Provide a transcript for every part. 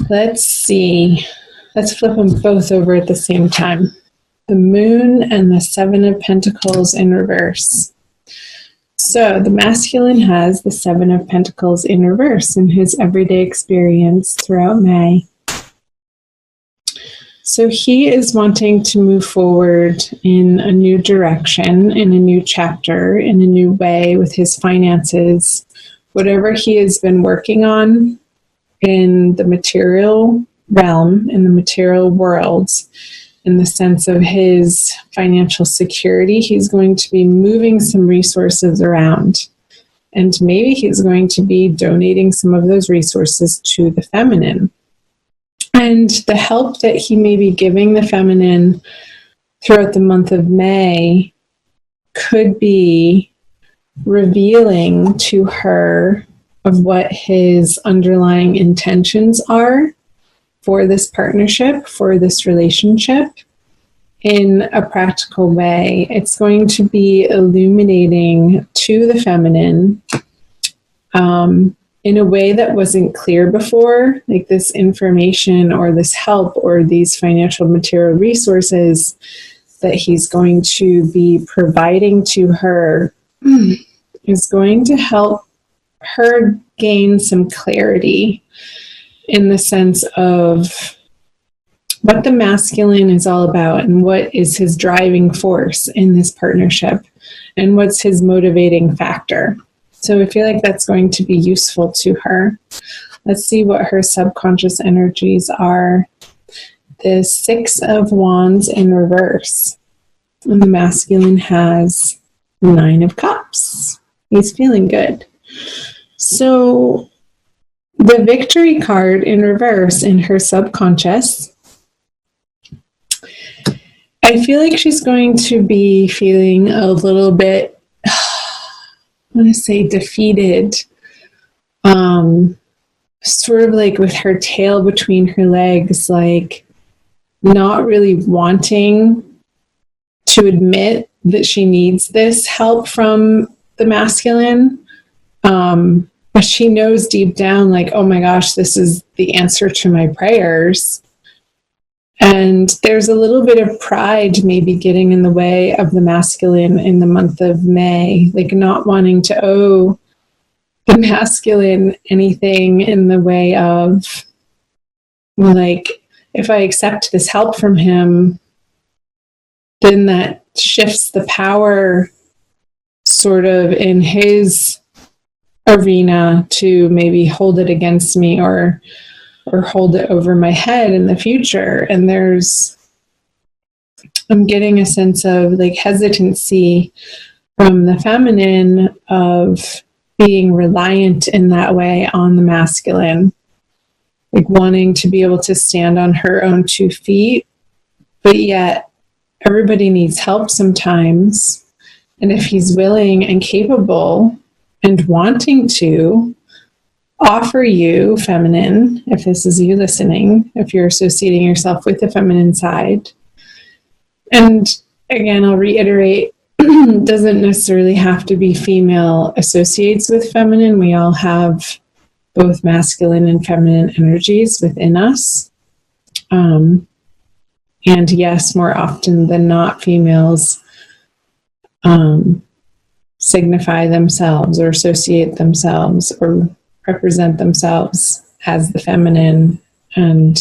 Let's see. Let's flip them both over at the same time. The Moon and the Seven of Pentacles in reverse. So the masculine has the Seven of Pentacles in reverse in his everyday experience throughout May. So he is wanting to move forward in a new direction, in a new chapter, in a new way with his finances. Whatever he has been working on in the material realm, in the material world, in the sense of his financial security, he's going to be moving some resources around. And maybe he's going to be donating some of those resources to the feminine. And the help that he may be giving the feminine throughout the month of May could be revealing to her of what his underlying intentions are for this partnership, for this relationship, in a practical way. It's going to be illuminating to the feminine in a way that wasn't clear before, like this information or this help or these financial material resources that he's going to be providing to her is going to help her gain some clarity in the sense of what the masculine is all about and what is his driving force in this partnership and what's his motivating factor. So I feel like that's going to be useful to her. Let's see what her subconscious energies are. The Six of Wands in reverse. And the masculine has the Nine of Cups. He's feeling good. So the Victory card in reverse in her subconscious, I feel like she's going to be feeling a little bit, I want to say, defeated, sort of like with her tail between her legs, like not really wanting to admit that she needs this help from the masculine. But she knows deep down, like, oh my gosh, this is the answer to my prayers. And there's a little bit of pride maybe getting in the way of the masculine in the month of May, like not wanting to owe the masculine anything in the way of, like, if I accept this help from him, then that shifts the power sort of in his arena to maybe hold it against me or hold it over my head in the future. And I'm getting a sense of like hesitancy from the feminine of being reliant in that way on the masculine, like wanting to be able to stand on her own 2 feet, but yet everybody needs help sometimes. And if he's willing and capable and wanting to offer you, feminine, if this is you listening, if you're associating yourself with the feminine side. And again, I'll reiterate, doesn't necessarily have to be female associates with feminine. We all have both masculine and feminine energies within us. And yes, more often than not, females signify themselves or associate themselves or represent themselves as the feminine, and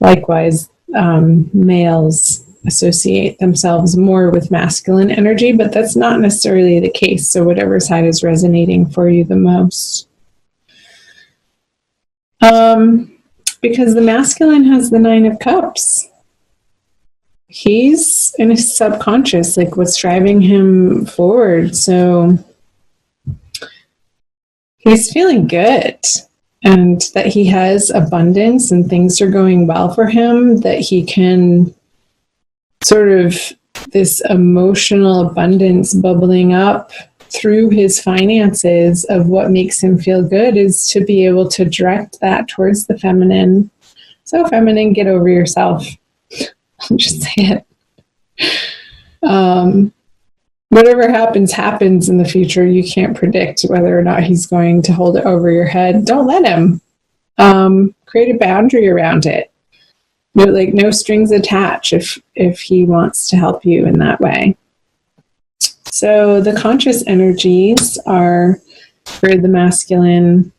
likewise males associate themselves more with masculine energy, but that's not necessarily the case. So whatever side is resonating for you the most. Because the masculine has the Nine of Cups. He's in his subconscious, like what's driving him forward. So he's feeling good, and that he has abundance and things are going well for him, that he can sort of this emotional abundance bubbling up through his finances of what makes him feel good is to be able to direct that towards the feminine. So feminine, get over yourself. I'll just say it. Whatever happens in the future. You can't predict whether or not he's going to hold it over your head. Don't let him. create a boundary around it. No strings attached if he wants to help you in that way. So the conscious energies are, for the masculine,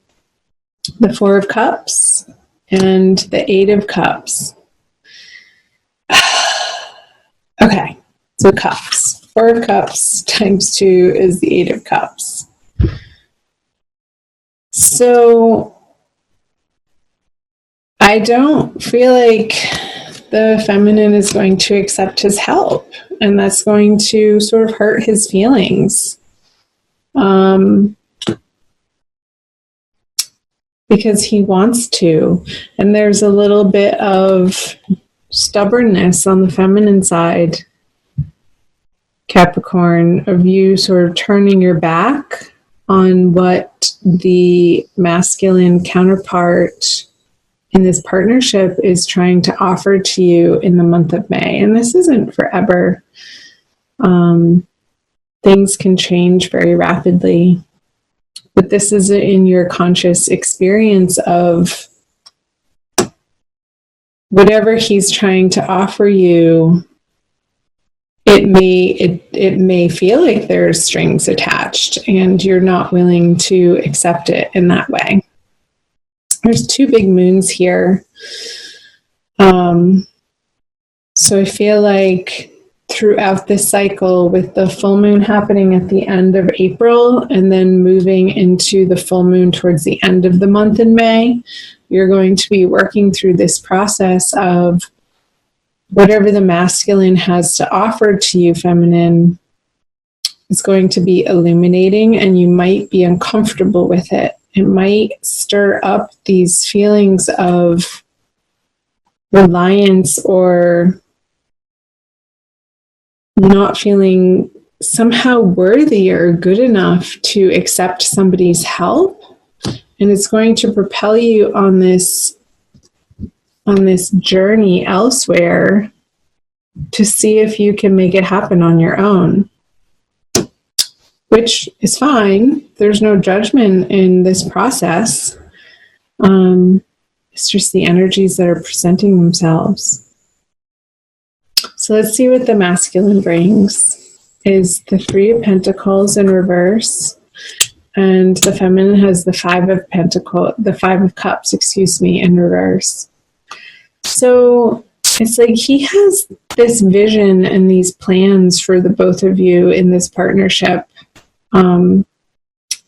the Four of Cups and the Eight of Cups. Okay, so cups. Four of Cups times 2 is the Eight of Cups. So I don't feel like the feminine is going to accept his help, and that's going to sort of hurt his feelings. Because he wants to. And there's a little bit of stubbornness on the feminine side, Capricorn, of you sort of turning your back on what the masculine counterpart in this partnership is trying to offer to you in the month of May. And this isn't forever. Things can change very rapidly. But this is in your conscious experience of whatever he's trying to offer you. It may feel like there's strings attached and you're not willing to accept it in that way. There's 2 big moons here. So I feel like throughout this cycle, with the full moon happening at the end of April and then moving into the full moon towards the end of the month in May, you're going to be working through this process of whatever the masculine has to offer to you, feminine, is going to be illuminating, and you might be uncomfortable with it. It might stir up these feelings of reliance or not feeling somehow worthy or good enough to accept somebody's help. And it's going to propel you on this journey elsewhere to see if you can make it happen on your own, which is fine. There's no judgment in this process. It's just the energies that are presenting themselves. So let's see what the masculine brings. Is the 3 of Pentacles in reverse, and the feminine has the 5 of Cups, in reverse. So it's like he has this vision and these plans for the both of you in this partnership, and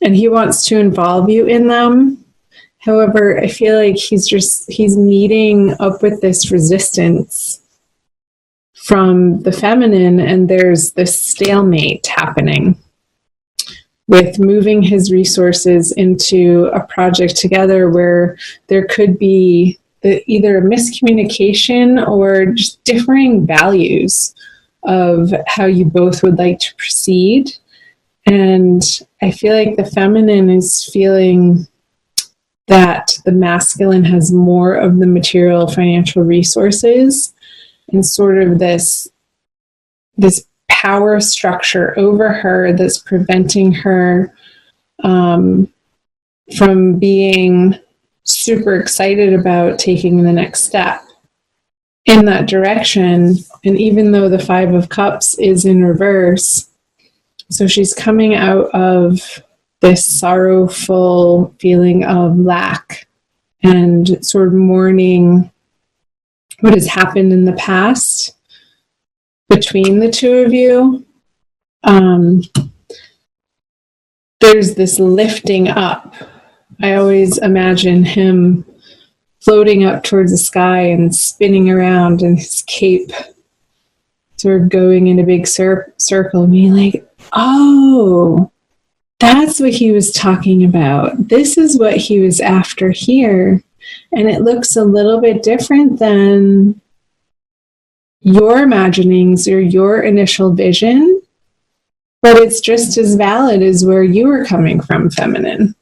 he wants to involve you in them. However, I feel like he's meeting up with this resistance from the feminine, and there's this stalemate happening with moving his resources into a project together where there could be either a miscommunication or just differing values of how you both would like to proceed. And I feel like the feminine is feeling that the masculine has more of the material financial resources and sort of this power structure over her that's preventing her from being super excited about taking the next step in that direction. And even though the 5 of Cups is in reverse, so she's coming out of this sorrowful feeling of lack and sort of mourning what has happened in the past between the 2 of you. There's this lifting up. I always imagine him floating up towards the sky and spinning around in his cape, sort of going in a big circle and being like, oh, that's what he was talking about. This is what he was after here. And it looks a little bit different than your imaginings or your initial vision, but it's just as valid as where you were coming from, feminine.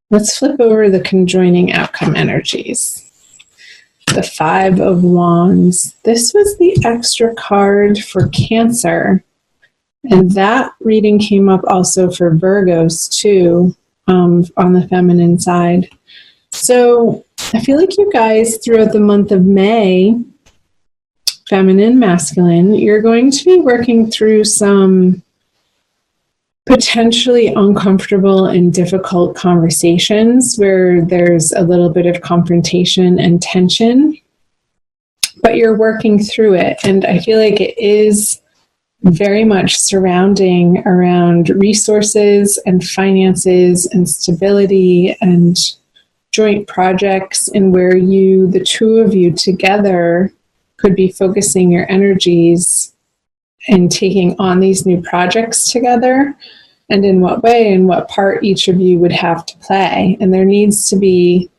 Let's flip over the conjoining outcome energies. The 5 of Wands. This was the extra card for Cancer. And that reading came up also for Virgos too. on the feminine side. So I feel like you guys throughout the month of May, feminine, masculine, you're going to be working through some potentially uncomfortable and difficult conversations where there's a little bit of confrontation and tension, but you're working through it. And I feel like it is very much surrounding around resources and finances and stability and joint projects, and where you, the two of you together, could be focusing your energies and taking on these new projects together, and in what way and what part each of you would have to play. And there needs to be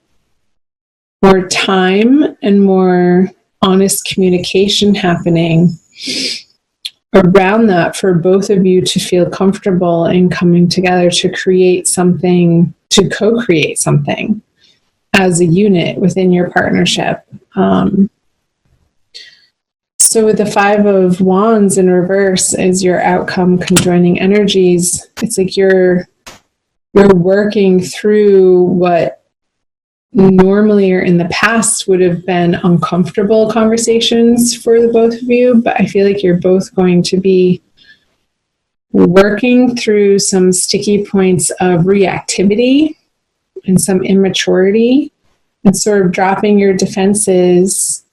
more time and more honest communication happening around that for both of you to feel comfortable in coming together to create something, to co-create something as a unit within your partnership. So with the Five of Wands in reverse as your outcome conjoining energies, it's like you're working through what normally or in the past would have been uncomfortable conversations for the both of you, but I feel like you're both going to be working through some sticky points of reactivity and some immaturity, and sort of dropping your defenses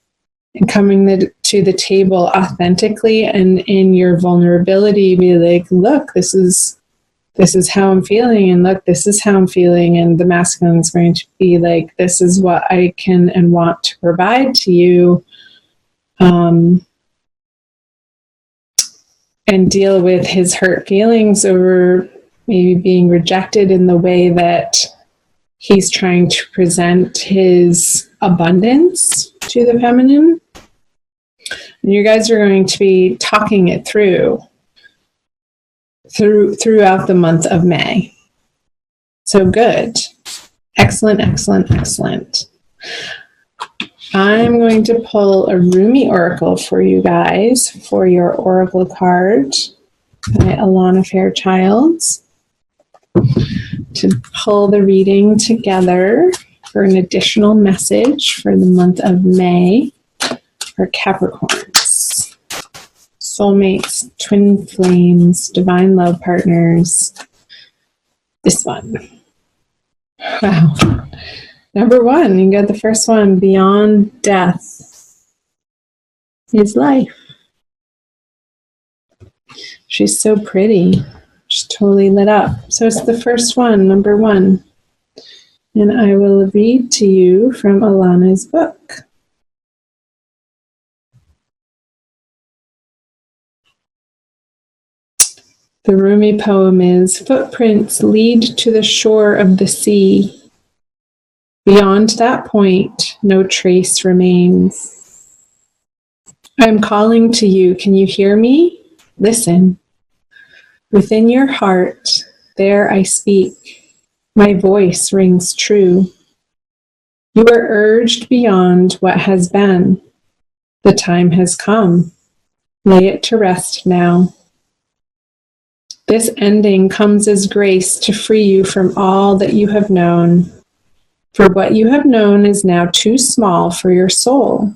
and coming to the table authentically and in your vulnerability, be like, look, this is how I'm feeling, and look, this is how I'm feeling. And the masculine is going to be like, this is what I can and want to provide to you, and deal with his hurt feelings over maybe being rejected in the way that he's trying to present his abundance to the feminine. And you guys are going to be talking it throughout the month of May. So good. Excellent, excellent, excellent. I'm going to pull a Rumi Oracle for you guys for your Oracle card by Alana Fairchild to pull the reading together for an additional message for the month of May for Capricorns, soulmates, twin flames, divine love partners. This one. Wow. Number one, you got the first one. Beyond death is life. She's so pretty. She's totally lit up. So it's the first one, number one. And I will read to you from Alana's book. The Rumi poem is, footprints lead to the shore of the sea. Beyond that point, no trace remains. I am calling to you. Can you hear me? Listen. Within your heart, there I speak. My voice rings true. You are urged beyond what has been. The time has come. Lay it to rest now. This ending comes as grace to free you from all that you have known. For what you have known is now too small for your soul.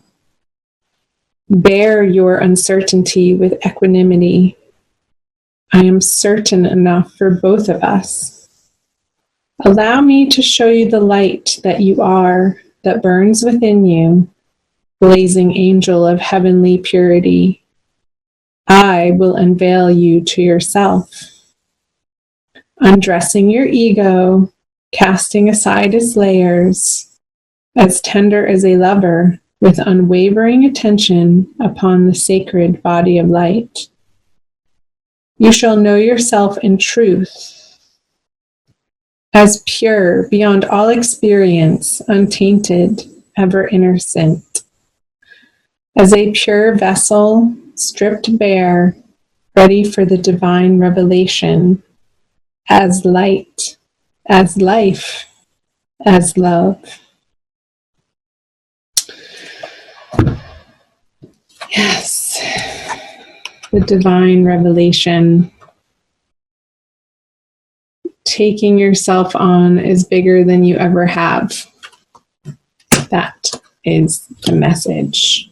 Bear your uncertainty with equanimity. I am certain enough for both of us. Allow me to show you the light that you are, that burns within you, blazing angel of heavenly purity. I will unveil you to yourself. Undressing your ego, casting aside its layers, as tender as a lover, with unwavering attention upon the sacred body of light. You shall know yourself in truth, as pure, beyond all experience, untainted, ever innocent. As a pure vessel, stripped bare, ready for the divine revelation, as light, as life, as love. Yes, the divine revelation taking yourself on is bigger than you ever have. That is the message.